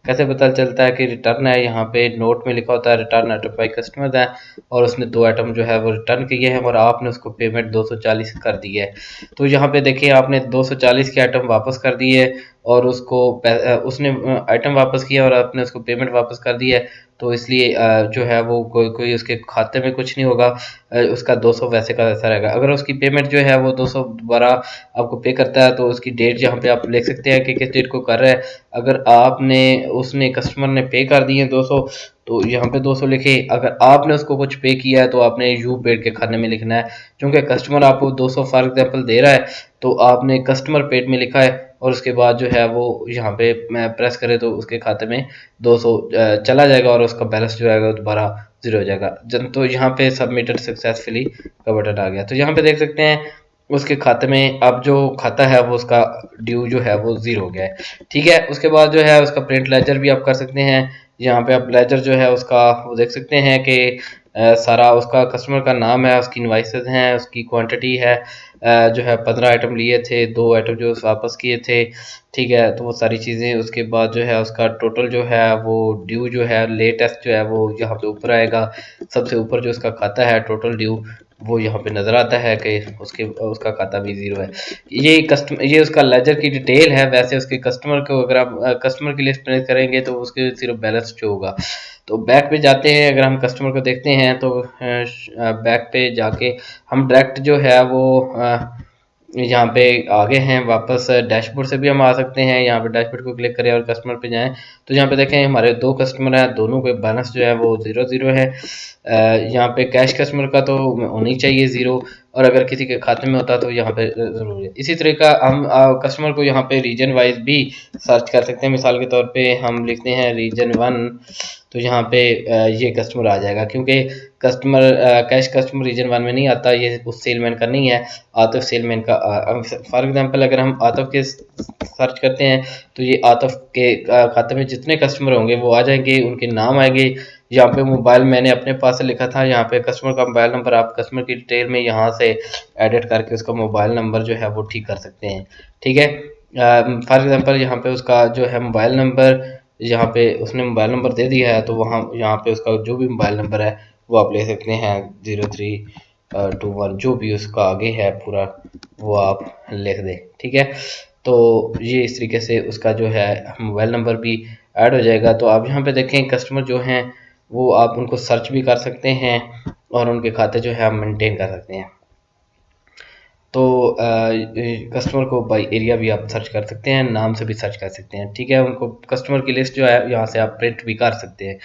कैसे पता चलता है कि रिटर्न है, यहाँ पे नोट में लिखा होता है रिटर्न आइटम बाई कस्टमर है, और उसने 2 आइटम जो है वो रिटर्न किए हैं और आपने उसको पेमेंट 240 कर दी है। तो यहाँ पे देखिए आपने 240 के आइटम वापस कर दिए, और उसने आइटम वापस किया और आपने उसको पेमेंट वापस कर दी है। तो इसलिए जो है वो कोई उसके खाते में कुछ नहीं होगा, उसका 200 वैसे का वैसा रहेगा। अगर उसकी पेमेंट जो है वो 200 दोबारा आपको पे करता है तो उसकी डेट यहाँ पे आप लिख सकते हैं कि किस डेट को कर रहा है। अगर आपने उसने कस्टमर ने पे कर दिए 200 तो यहाँ पे 200 लिखे। अगर आपने उसको कुछ पे किया है तो आपने यू पेड के खाने में लिखना है, क्योंकि कस्टमर आपको 200 फॉर एग्जाम्पल दे रहा है तो आपने कस्टमर पेड में लिखा है, और उसके बाद जो है वो यहाँ पे मैं प्रेस करे तो उसके खाते में 200 चला जाएगा और उसका बैलेंस जो है दोबारा जीरो हो जाएगा। तो यहाँ पे सबमिटेड सक्सेसफुली का बटन आ गया। तो यहाँ पे देख सकते हैं उसके खाते में अब जो खाता है वो उसका ड्यू जो है वो जीरो हो गया है। ठीक है, उसके बाद जो है उसका प्रिंट लेजर भी आप कर सकते हैं। यहाँ पे आप लेजर जो है उसका वो देख सकते हैं कि सारा उसका कस्टमर का नाम है, उसकी इनवाइसेस हैं, उसकी क्वांटिटी है, जो है 15 आइटम लिए थे, 2 आइटम जो वापस किए थे। ठीक है, तो वो सारी चीज़ें। उसके बाद जो है उसका टोटल जो है वो ड्यू जो है लेटेस्ट जो है वो यहाँ पे ऊपर आएगा। सबसे ऊपर जो उसका खाता है टोटल ड्यू वो यहाँ पे नज़र आता है कि उसका खाता भी ज़ीरो है। ये उसका लेजर की डिटेल है। वैसे उसके कस्टमर को अगर आप कस्टमर की लिस्ट में करेंगे तो उसके सिर्फ बैलेंस शो होगा। तो बैक पे जाते हैं, अगर हम कस्टमर को देखते हैं तो बैक पे जाके हम डायरेक्ट जो है वो यहाँ पे आगे हैं वापस। डैशबोर्ड से भी हम आ सकते हैं। यहाँ पे डैशबोर्ड को क्लिक करें और कस्टमर पे जाएं तो यहाँ पे देखें हमारे 2 कस्टमर हैं, दोनों के बैलेंस जो है वो 0 है। यहाँ पे कैश कस्टमर का तो होनी चाहिए 0, और अगर किसी के खाते में होता तो यहाँ पे ज़रूर है। इसी तरह का हम कस्टमर को यहाँ पे रीजन वाइज भी सर्च कर सकते हैं। मिसाल के तौर पे हम लिखते हैं रीजन 1, तो यहाँ पे ये कस्टमर आ जाएगा, क्योंकि कस्टमर कैश कस्टमर रीजन 1 में नहीं आता, ये उस सेलमैन का नहीं है, आतिफ सेलमैन का। फॉर एग्जांपल अगर हम आतिफ के सर्च करते हैं तो ये आतिफ के खाते में जितने कस्टमर होंगे वो आ जाएंगे, उनके नाम आएंगे। यहाँ पे मोबाइल मैंने अपने पास से लिखा था, यहाँ पे कस्टमर का मोबाइल नंबर आप कस्टमर की डिटेल में यहाँ से एडिट करके उसका मोबाइल नंबर जो है वो ठीक कर सकते हैं। ठीक है, फॉर एग्जांपल यहाँ पे उसका जो है मोबाइल नंबर, यहाँ पे उसने मोबाइल नंबर दे दिया है तो वहाँ यहाँ पे उसका जो भी मोबाइल नंबर है वो आप ले सकते हैं 0321, जो भी उसका आगे है पूरा वो आप लिख दें। ठीक है, तो ये इस तरीके से उसका जो है मोबाइल नंबर भी ऐड हो जाएगा। तो आप यहाँ पे देखें कस्टमर जो हैं वो आप उनको सर्च भी कर सकते हैं और उनके खाते जो है आप मेंटेन कर सकते हैं। तो कस्टमर को बाई एरिया भी आप सर्च कर सकते हैं, नाम से भी सर्च कर सकते हैं, ठीक है। उनको कस्टमर की लिस्ट जो है यहाँ से आप प्रिंट भी कर सकते हैं,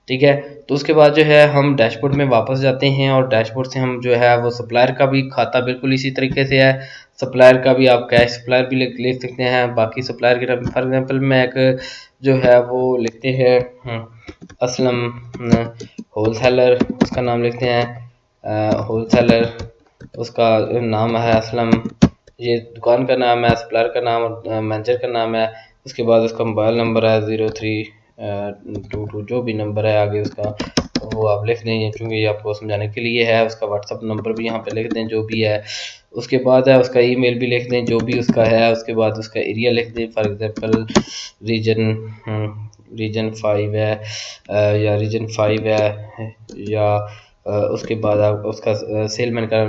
ठीक है। तो उसके बाद जो है हम डैशबोर्ड में वापस जाते हैं और डैशबोर्ड से हम जो है वो सप्लायर का भी खाता बिल्कुल इसी तरीके से है। सप्लायर का भी आप कैश सप्लायर भी ले सकते हैं, बाकी सप्लायर के नाम फॉर एग्जांपल मैं एक जो है वो लिखते हैं असलम होल सेलर, उसका नाम लिखते हैं होल सेलर, उसका नाम है असलम, ये दुकान का नाम है, सप्लायर का नाम और मैनेजर का नाम है। उसके बाद उसका मोबाइल नंबर है 0322 जो भी नंबर है आगे उसका वो आप लिख दें, क्योंकि ये आपको समझाने के लिए है। उसका व्हाट्सअप नंबर भी यहाँ पे लिख दें जो भी है। उसके बाद है उसका ईमेल भी लिख दें जो भी उसका है। उसके बाद उसका एरिया लिख दें, फॉर एग्जांपल रीजन 5 है या रीजन 5 है या उसके बाद आप उसका सेलमैन का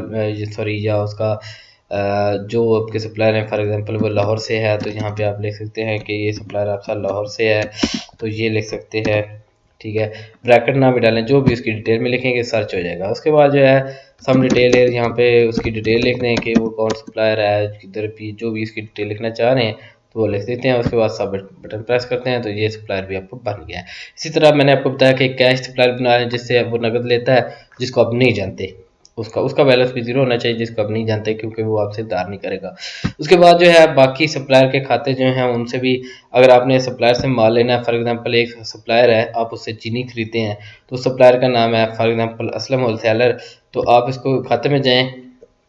सॉरी या उसका जो आपके सप्लायर हैं फॉर एग्जांपल वो लाहौर से है, तो यहाँ पे आप लिख सकते हैं कि ये सप्लायर आपका लाहौर से है, तो ये लिख सकते हैं, ठीक है। ब्रैकेट ना भी डालें, जो भी उसकी डिटेल में लिखेंगे सर्च हो जाएगा। उसके बाद जो है सम डिटेल है, यहाँ पे उसकी डिटेल लिख दें कि वो कौन सप्लायर है, किधर भी जो भी इसकी डिटेल लिखना चाह रहे हैं तो वो लिख देते हैं। उसके बाद सबमिट बटन प्रेस करते हैं तो ये सप्लायर भी आपको बन गया है। इसी तरह मैंने आपको बताया कि कैश सप्लायर बना रहे हैं जिससे वो नकद लेता है, जिसको आप नहीं जानते, उसका बैलेंस भी जीरो होना चाहिए, जिसको आप नहीं जानते, क्योंकि वो आपसे उधार नहीं करेगा। उसके बाद जो है बाकी सप्लायर के खाते जो हैं उनसे भी, अगर आपने सप्लायर से माल लेना है, फॉर एग्जांपल एक सप्लायर है आप उससे चीनी खरीदते हैं तो सप्लायर का नाम है for example Aslam wholesaler, तो आप इसको खाते में जाएं,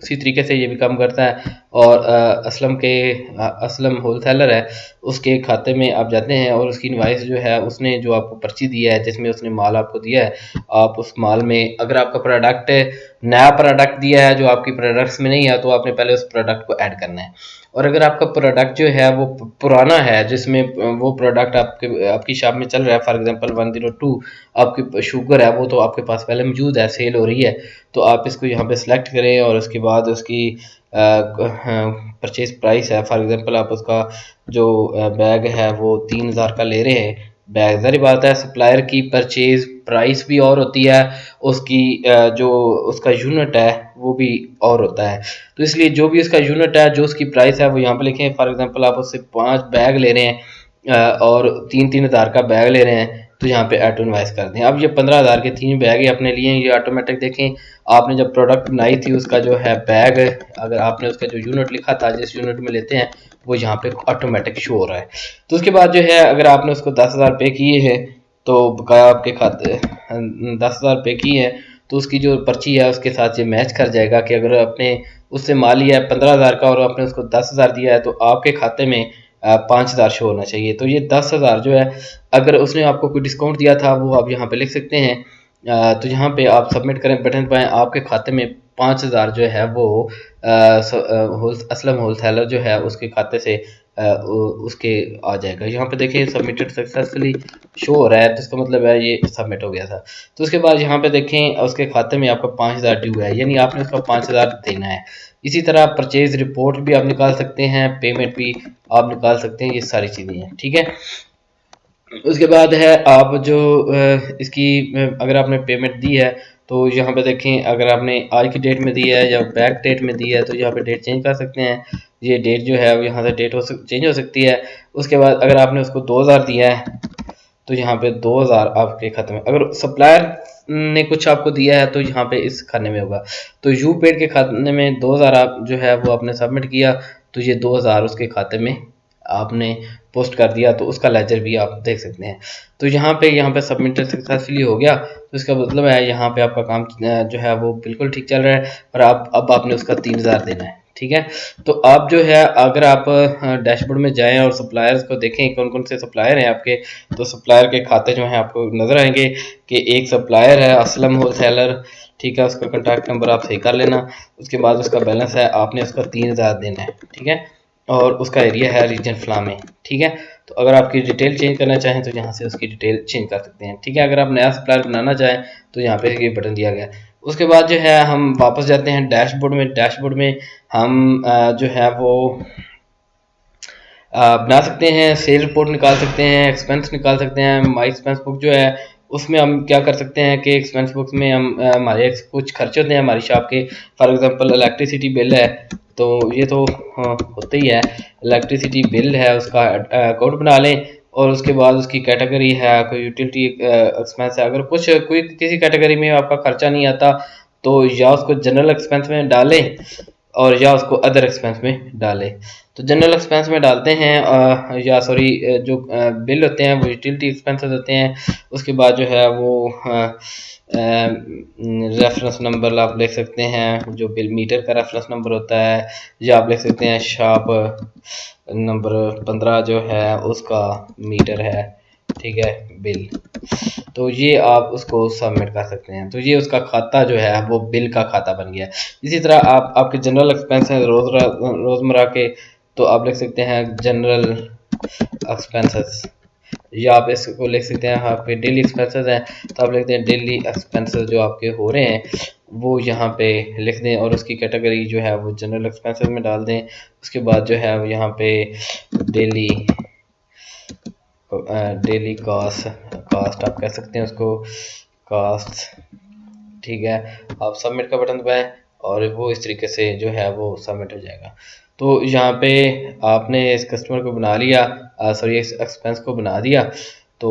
उसी तरीके से ये भी काम करता है। और असलम होल सेलर है उसके खाते में आप जाते हैं और उसकी इनवाइस जो है उसने जो आपको पर्ची दिया है जिसमें उसने माल आपको दिया है, आप उस माल में अगर आपका प्रोडक्ट नया प्रोडक्ट दिया है जो आपकी प्रोडक्ट्स में नहीं है तो आपने पहले उस प्रोडक्ट को ऐड करना है। और अगर आपका प्रोडक्ट जो है वो पुराना है जिसमें वो प्रोडक्ट आपकी शॉप में चल रहा है, फॉर एग्जांपल 102 आपकी शुगर है वो तो आपके पास पहले मौजूद है, सेल हो रही है, तो आप इसको यहाँ पे सिलेक्ट करें और उसके बाद उसकी परचेज प्राइस है, फॉर एग्जांपल आप उसका जो बैग है वो 3000 का ले रहे हैं बैग, जारी बात है सप्लायर की परचेज प्राइस भी और होती है, उसकी जो उसका यूनिट है वो भी और होता है, तो इसलिए जो भी उसका यूनिट है जो उसकी प्राइस है वो यहाँ पे लिखें। फॉर एग्जांपल आप उससे 5 बैग ले रहे हैं और 3-3 हज़ार का बैग ले रहे हैं तो यहाँ पे ऑटो इनवाइस कर दें। अब ये 15,000 के 3 बैग ही अपने लिए ये ऑटोमेटिक देखें, आपने जब प्रोडक्ट बनाई थी उसका जो है बैग, अगर आपने उसका जो यूनिट लिखा था जिस यूनिट में लेते हैं वो यहाँ पे ऑटोमेटिक शो हो रहा है। तो उसके बाद जो है अगर आपने उसको 10,000 पे किए हैं तो बकाया आपके खाते 10,000 पे किए हैं तो उसकी जो पर्ची है उसके साथ ये मैच कर जाएगा कि अगर आपने उससे माल लिया है 15,000 का और आपने उसको 10,000 दिया है तो आपके खाते में 5,000 शो होना चाहिए। तो ये 10,000 जो है अगर उसने आपको कोई डिस्काउंट दिया था वो आप यहाँ पे लिख सकते हैं। तो यहाँ पे आप सबमिट करें बटन पाएँ, आपके खाते में 5,000 जो है वो असलम होल सेलर जो है उसके खाते से उसके आ जाएगा। यहाँ पे देखिए सबमिटेड सक्सेसफुली शो हो रहा है तो इसका मतलब है ये सबमिट हो गया था। तो उसके बाद यहाँ पे देखें उसके खाते में आपका 5,000 ड्यू है, यानी आपने उसका 5,000 देना है। इसी तरह परचेज रिपोर्ट भी आप निकाल सकते हैं, पेमेंट भी आप निकाल सकते हैं, ये सारी चीज़ें हैं, ठीक है। उसके बाद है आप जो इसकी अगर आपने पेमेंट दी है तो यहाँ पे देखें अगर आपने आज की डेट में दी है या बैक डेट में दी है तो यहाँ पे डेट चेंज कर सकते हैं। ये डेट जो है वो यहाँ से डेट चेंज हो सकती है। उसके बाद अगर आपने उसको 2,000 दिया है तो यहाँ पे 2,000 आपके खाते में, अगर सप्लायर ने कुछ आपको दिया है तो यहाँ पे इस खाने में होगा। तो यू पेड के खाते में 2,000 आप जो है वो आपने सबमिट किया तो ये 2,000 उसके खाते में आपने पोस्ट कर दिया तो उसका लेजर भी आप देख सकते हैं। तो यहाँ पे सबमिटेड सक्सेसफुली हो गया तो इसका मतलब है यहाँ पे आपका काम जो है वो बिल्कुल ठीक चल रहा है और अब आपने उसका 3,000 देना है, ठीक है। तो आप जो है अगर आप डैशबोर्ड में जाएं और सप्लायर्स को देखें कौन कौन से सप्लायर हैं आपके, तो सप्लायर के खाते जो हैं आपको नज़र आएंगे कि एक सप्लायर है असलम होल सेलर, ठीक है, उसका कॉन्टैक्ट नंबर आप सही कर लेना। उसके बाद उसका बैलेंस है आपने उसका 3,000 देना है, ठीक है, और उसका एरिया है रीजन फ्ला में, ठीक है। तो अगर आपकी डिटेल चेंज करना चाहें तो यहाँ से उसकी डिटेल चेंज कर सकते हैं, ठीक है। अगर आप नया सप्लायर बनाना चाहें तो यहाँ पे ये बटन दिया गया है। उसके बाद जो है हम वापस जाते हैं डैशबोर्ड में। डैशबोर्ड में हम जो है वो बना सकते हैं, सेल रिपोर्ट निकाल सकते हैं, एक्सपेंस निकाल सकते हैं। माई एक्सपेंस बुक जो है उसमें हम क्या कर सकते हैं कि एक्सपेंस बुक्स में हम हमारे कुछ खर्चे होते हैं हमारी शॉप के। फॉर एग्जांपल इलेक्ट्रिसिटी बिल है, तो ये तो होता ही है। इलेक्ट्रिसिटी बिल है, उसका अकाउंट बना लें और उसके बाद उसकी कैटेगरी है, कोई यूटिलिटी एक्सपेंस है। अगर कोई किसी कैटेगरी में आपका खर्चा नहीं आता तो या उसको जनरल एक्सपेंस में डालें और या उसको अदर एक्सपेंस में डालें। तो जनरल एक्सपेंस में डालते हैं या सॉरी जो बिल होते हैं वो यूटिलिटी एक्सपेंसेस होते हैं। उसके बाद जो है वो रेफरेंस नंबर आप लिख सकते हैं, जो बिल मीटर का रेफरेंस नंबर होता है, या आप लिख सकते हैं शॉप नंबर 15 जो है उसका मीटर है, ठीक है, बिल। तो ये आप उसको सबमिट कर सकते हैं। तो ये उसका खाता जो है वो बिल का खाता बन गया। इसी तरह आप आपके जनरल एक्सपेंस हैं रोज़मर्रा के, तो आप लिख सकते हैं जनरल एक्सपेंसेस, या आप इसको लिख सकते हैं आपके डेली एक्सपेंसेस हैं तो आप लिखते हैं डेली एक्सपेंसेस जो आपके हो रहे हैं वो यहाँ पे लिख दें और उसकी कैटेगरी जो है वो जनरल एक्सपेंसेस में डाल दें। उसके बाद जो है वो यहाँ पे डेली डेली कास्ट आप कह सकते हैं उसको, कास्ट, ठीक है। आप सबमिट का बटन दबाएं और वो इस तरीके से जो है वो सबमिट हो जाएगा। तो यहाँ पे आपने इस कस्टमर को बना लिया, सॉरी इस एक्सपेंस को बना दिया। तो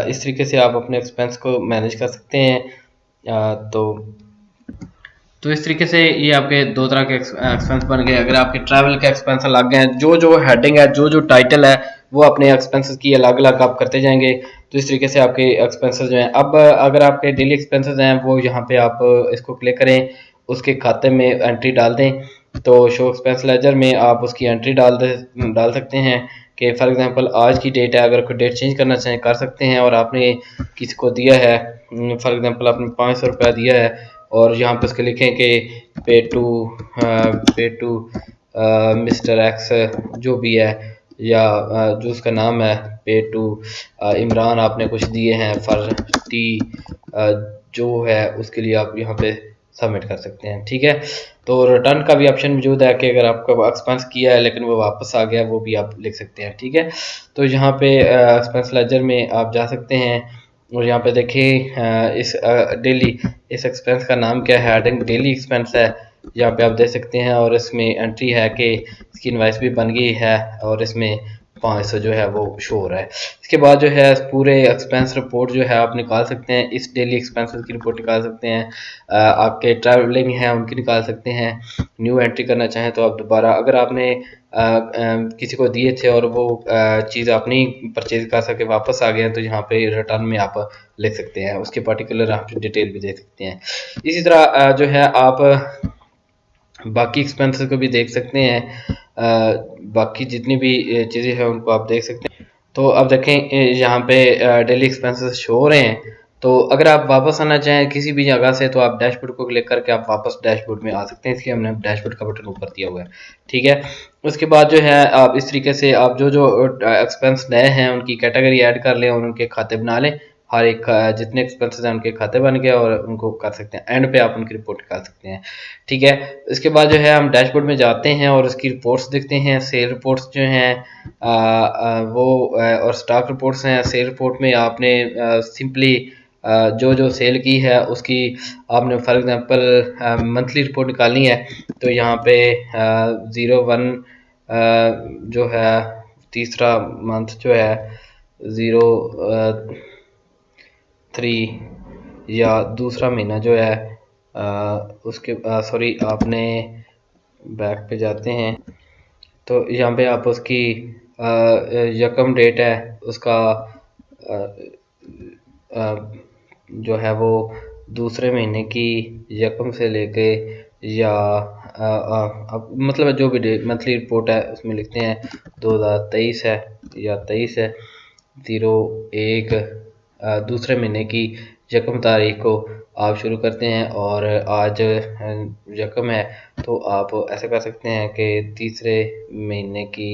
इस तरीके से आप अपने एक्सपेंस को मैनेज कर सकते हैं। तो इस तरीके से ये आपके दो तरह के एक्सपेंस बन गए। अगर आपके ट्रैवल के एक्सपेंस अलग हैं, जो जो हेडिंग है, जो जो टाइटल है, वो अपने एक्सपेंसेस की अलग अलग आप करते जाएंगे। तो इस तरीके से आपके एक्सपेंसेस जो हैं, अब अगर आपके डेली एक्सपेंसेस हैं वो यहाँ पे आप इसको क्लिक करें, उसके खाते में एंट्री डाल दें। तो शो एक्सपेंस लेजर में आप उसकी एंट्री डाल सकते हैं कि फॉर एग्जांपल आज की डेट है, अगर कोई डेट चेंज करना चाहें कर सकते हैं। और आपने किसी को दिया है, फॉर एग्जांपल आपने 500 रुपया दिया है और यहाँ पे उसके लिखें कि पे टू मिस्टर एक्स जो भी है, या जो उसका नाम है पे टू इमरान आपने कुछ दिए हैं फॉर टी जो है, उसके लिए आप यहाँ पे सबमिट कर सकते हैं, ठीक है। तो रिटर्न का भी ऑप्शन मौजूद है कि अगर आपका एक्सपेंस किया है लेकिन वो वापस आ गया, वो भी आप लिख सकते हैं, ठीक है। तो यहाँ पे एक्सपेंस लेजर में आप जा सकते हैं और यहाँ पे देखिए इस डेली इस एक्सपेंस का नाम क्या है, हेडिंग डेली एक्सपेंस है, यहाँ पे आप देख सकते हैं। और इसमें एंट्री है कि इसकी इनवाइस भी बन गई है और इसमें 500 जो है वो शो हो रहा है। इसके बाद जो है पूरे एक्सपेंस रिपोर्ट जो है आप निकाल सकते हैं, इस डेली एक्सपेंसेस की रिपोर्ट निकाल सकते हैं, आपके ट्रैवलिंग हैं उनकी निकाल सकते हैं। न्यू एंट्री करना चाहें तो आप दोबारा, अगर आपने किसी को दिए थे और वो चीज़ आप नहीं परचेज कर सके, वापस आ गए हैं, तो यहाँ पे रिटर्न में आप लिख सकते हैं, उसके पर्टिकुलर आप डिटेल भी दे सकते हैं। इसी तरह जो है आप बाकी एक्सपेंसेस को भी देख सकते हैं, बाकी जितनी भी चीज़ें हैं उनको आप देख सकते हैं। तो अब देखें यहाँ पे डेली एक्सपेंसेस शो हो रहे हैं। तो अगर आप वापस आना चाहें किसी भी जगह से तो आप डैशबोर्ड को क्लिक करके आप वापस डैशबोर्ड में आ सकते हैं, इसलिए हमने डैशबोर्ड का बटन ऊपर दिया हुआ है, ठीक है। उसके बाद जो है आप इस तरीके से आप जो जो एक्सपेंस नए हैं उनकी कैटेगरी ऐड कर लें और उनके खाते बना लें। हर एक जितने एक्सपेंसेस हैं उनके खाते बन गए और उनको कर सकते हैं, एंड पे आप उनकी रिपोर्ट निकाल सकते हैं, ठीक है। इसके बाद जो है हम डैशबोर्ड में जाते हैं और उसकी रिपोर्ट्स देखते हैं। सेल रिपोर्ट्स जो हैं वो और स्टॉक रिपोर्ट्स हैं। सेल रिपोर्ट में आपने सिंपली जो जो सेल की है उसकी आपने फॉर एग्जांपल मंथली रिपोर्ट निकालनी है, तो यहाँ पे 01 जो है तीसरा मंथ जो है 03 या दूसरा महीना जो है उसके सॉरी आपने बैक पे जाते हैं तो यहाँ पे आप उसकी यकम डेट है उसका जो है वो दूसरे महीने की यकम से लेके या अब मतलब जो भी डेट मंथली रिपोर्ट है उसमें लिखते हैं 2023 है या 23 है 01 दूसरे महीने की यकम तारीख को आप शुरू करते हैं और आज यकम है तो आप ऐसा कर सकते हैं कि तीसरे महीने की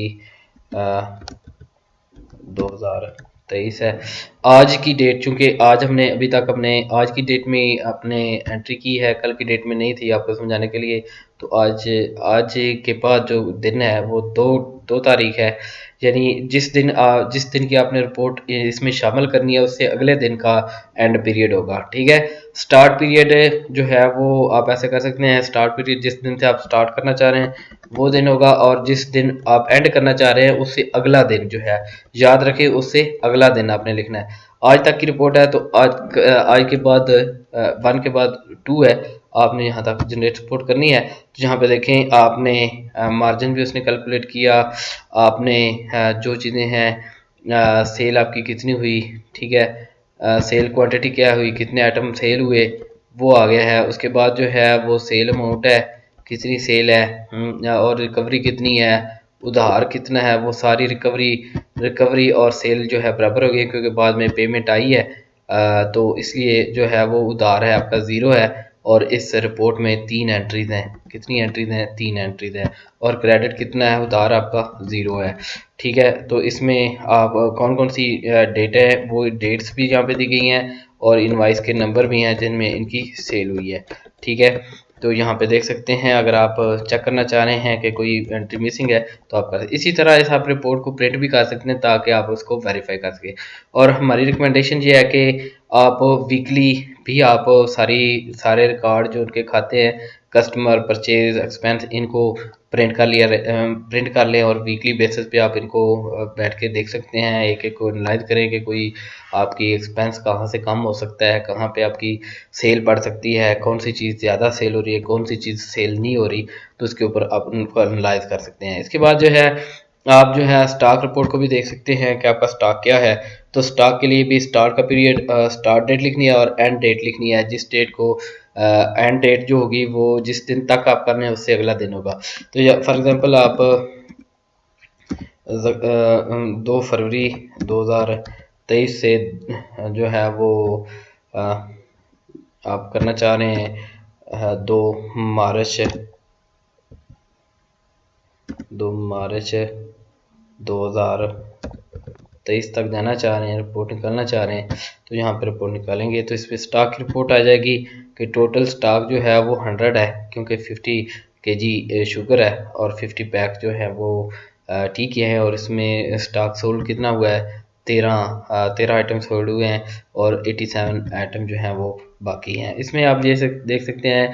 2023 है। आज की डेट, चूंकि आज हमने अभी तक अपने आज की डेट में अपने एंट्री की है, कल की डेट में नहीं थी, आपको समझाने के लिए। तो आज आज के बाद जो दिन है वो 2 2 तारीख है, यानी जिस दिन की आपने रिपोर्ट इसमें शामिल करनी है उससे अगले दिन का एंड पीरियड होगा। ठीक है, स्टार्ट पीरियड जो है वो आप ऐसे कर सकते हैं, स्टार्ट पीरियड जिस दिन से आप स्टार्ट करना चाह रहे हैं वो दिन होगा, और जिस दिन आप एंड करना चाह रहे हैं उससे अगला दिन जो है, याद रखें उससे अगला दिन आपने लिखना है। आज तक की रिपोर्ट है तो आज के बाद 1 के बाद 2 है, आपने यहाँ तक जनरेट रिपोर्ट करनी है। तो यहाँ पे देखें आपने मार्जिन भी उसने कैलकुलेट किया, आपने जो चीज़ें हैं सेल आपकी कितनी हुई, ठीक है, सेल क्वांटिटी क्या हुई, कितने आइटम सेल हुए वो आ गया है। उसके बाद जो है वो सेल अमाउंट है, कितनी सेल है, और रिकवरी कितनी है, उधार कितना है, वो सारी रिकवरी और सेल जो है बराबर हो गई, क्योंकि बाद में पेमेंट आई है तो इसलिए जो है वो उधार है आपका 0 है। और इस रिपोर्ट में 3 एंट्रीज हैं, कितनी एंट्रीज हैं, 3 एंट्रीज हैं। और क्रेडिट कितना है, उधार आपका 0 है। ठीक है, तो इसमें आप कौन कौन सी डेट है, वो डेट्स भी यहाँ पे दी गई हैं और इनवाइस के नंबर भी हैं जिनमें इनकी सेल हुई है। ठीक है, तो यहाँ पे देख सकते हैं, अगर आप चेक करना चाह रहे हैं कि कोई एंट्री मिसिंग है तो आप कर, इसी तरह इस आप रिपोर्ट को प्रिंट भी कर सकते हैं ताकि आप उसको वेरीफाई कर सकें। और हमारी रिकमेंडेशन ये है कि आप वीकली भी आप सारे रिकॉर्ड जो उनके खाते हैं, कस्टमर, परचेज, एक्सपेंस, इनको प्रिंट कर लें और वीकली बेसिस पे आप इनको बैठ के देख सकते हैं, एक एक को एनालाइज करें कि कोई आपकी एक्सपेंस कहाँ से कम हो सकता है, कहाँ पे आपकी सेल बढ़ सकती है, कौन सी चीज़ ज़्यादा सेल हो रही है, कौन सी चीज़ सेल नहीं हो रही, तो उसके ऊपर आप उनको एनालाइज कर सकते हैं। इसके बाद जो है आप जो है स्टॉक रिपोर्ट को भी देख सकते हैं कि आपका स्टॉक क्या है। तो स्टॉक के लिए भी स्टार्ट का पीरियड, स्टार्ट डेट लिखनी है और एंड डेट लिखनी है। जिस डेट को एंड डेट जो होगी वो जिस दिन तक आप करने हैं उससे अगला दिन होगा। तो फॉर एग्जांपल आप 2 फरवरी 2023 से जो है वो आप करना चाह रहे हैं 2 मार्च 2023 तक जाना चाह रहे हैं, रिपोर्ट निकालना चाह रहे हैं, तो यहाँ पर रिपोर्ट निकालेंगे तो इस पर स्टॉक की रिपोर्ट आ जाएगी कि टोटल स्टॉक जो है वो 100 है, क्योंकि 50 kg शुगर है और 50 पैक जो है वो टी के हैं। और इसमें स्टॉक सोल्ड कितना हुआ है, 13 आइटम सोल्ड हुए हैं और 87 आइटम जो हैं वो बाकी हैं। इसमें आप जैसे देख सकते हैं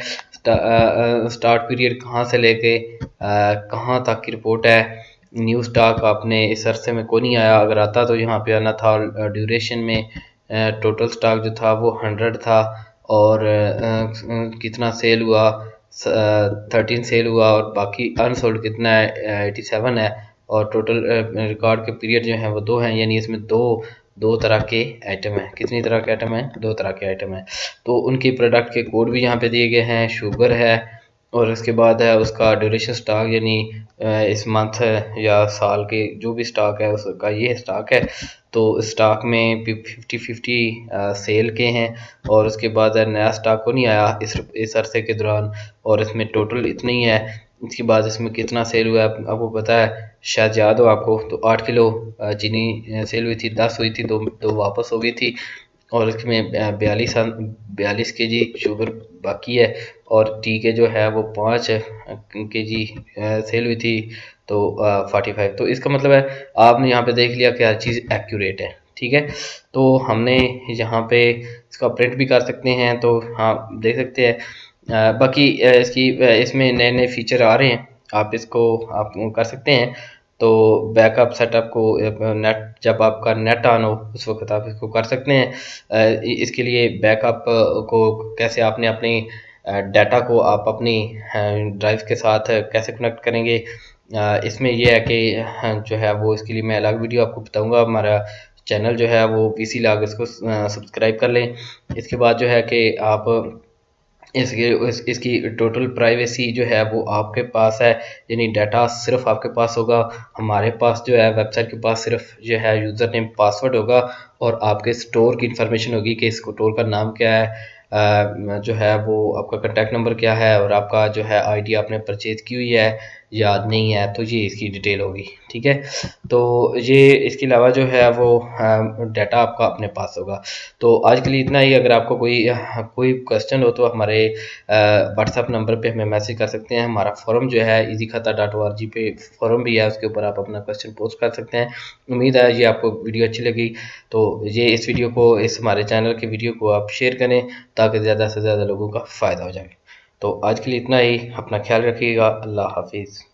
स्टार्ट पीरियड कहाँ से लेके कहाँ तक की रिपोर्ट है। न्यू स्टॉक आपने इस अरसे में कोई नहीं आया, अगर आता तो यहाँ पे आना था। ड्यूरेशन में टोटल स्टॉक जो था वो 100 था और कितना सेल हुआ, 13 सेल हुआ और बाकी अनसोल्ड कितना है, 87 है। और टोटल रिकॉर्ड के पीरियड जो है वो 2 हैं, यानी इसमें दो तरह के आइटम हैं। कितनी तरह के आइटम हैं, 2 तरह के आइटम हैं। तो उनके प्रोडक्ट के कोड भी यहाँ पे दिए गए हैं, शुगर है और उसके बाद है उसका ड्यूरेशन स्टॉक, यानी इस मंथ या साल के जो भी स्टॉक है उसका ये स्टॉक है। तो स्टॉक में 50-50 सेल के हैं और उसके बाद नया स्टॉक को नहीं आया इस अरसे के दौरान और इसमें टोटल इतना ही है। इसके बाद इसमें कितना सेल हुआ है आपको पता है, शायद याद हो आपको, तो 8 किलो चीनी सेल हुई थी, 10 हुई थी, दो वापस हो गई थी और इसमें 42 kg शुगर बाकी है और टी के जो है वो 5 kg सेल हुई थी, तो 45। तो इसका मतलब है आपने यहाँ पे देख लिया कि हर चीज़ एक्यूरेट है। ठीक है, तो हमने यहाँ पे इसका प्रिंट भी कर सकते हैं, तो हाँ देख सकते हैं। बाकी इसमें नए नए फीचर आ रहे हैं, आप इसको आप कर सकते हैं। तो बैकअप सेटअप को नेट, जब आपका नेट ऑन हो उस वक्त आप इसको कर सकते हैं। इसके लिए बैकअप को कैसे आपने अपनी डाटा को आप अपनी ड्राइव के साथ कैसे कनेक्ट करेंगे, इसमें यह है कि जो है वो इसके लिए मैं अलग वीडियो आपको बताऊंगा। हमारा चैनल जो है वो वीसी लॉग, इसको सब्सक्राइब कर लें। इसके बाद जो है कि आप इसकी टोटल प्राइवेसी जो है वो आपके पास है, यानी डाटा सिर्फ आपके पास होगा। हमारे पास जो है वेबसाइट के पास सिर्फ जो है यूज़र नेम पासवर्ड होगा और आपके स्टोर की इंफॉर्मेशन होगी कि इस स्टोर का नाम क्या है, जो है वो आपका कॉन्टैक्ट नंबर क्या है और आपका जो है आईडी आपने परचेज की हुई है याद नहीं है तो ये इसकी डिटेल होगी। ठीक है, तो ये इसके अलावा जो है वो डाटा आपका अपने पास होगा। तो आज के लिए इतना ही। अगर आपको कोई क्वेश्चन हो तो हमारे व्हाट्सएप नंबर पे हमें मैसेज कर सकते हैं। हमारा फोरम जो है easykhata.org पे फोरम भी है, उसके ऊपर आप अपना क्वेश्चन पोस्ट कर सकते हैं। उम्मीद है ये आपको वीडियो अच्छी लगी, तो ये इस वीडियो को, इस हमारे चैनल की वीडियो को आप शेयर करें ताकि ज़्यादा से ज़्यादा लोगों का फ़ायदा हो जाए। तो आज के लिए इतना ही। अपना ख्याल रखिएगा। अल्लाह हाफिज़।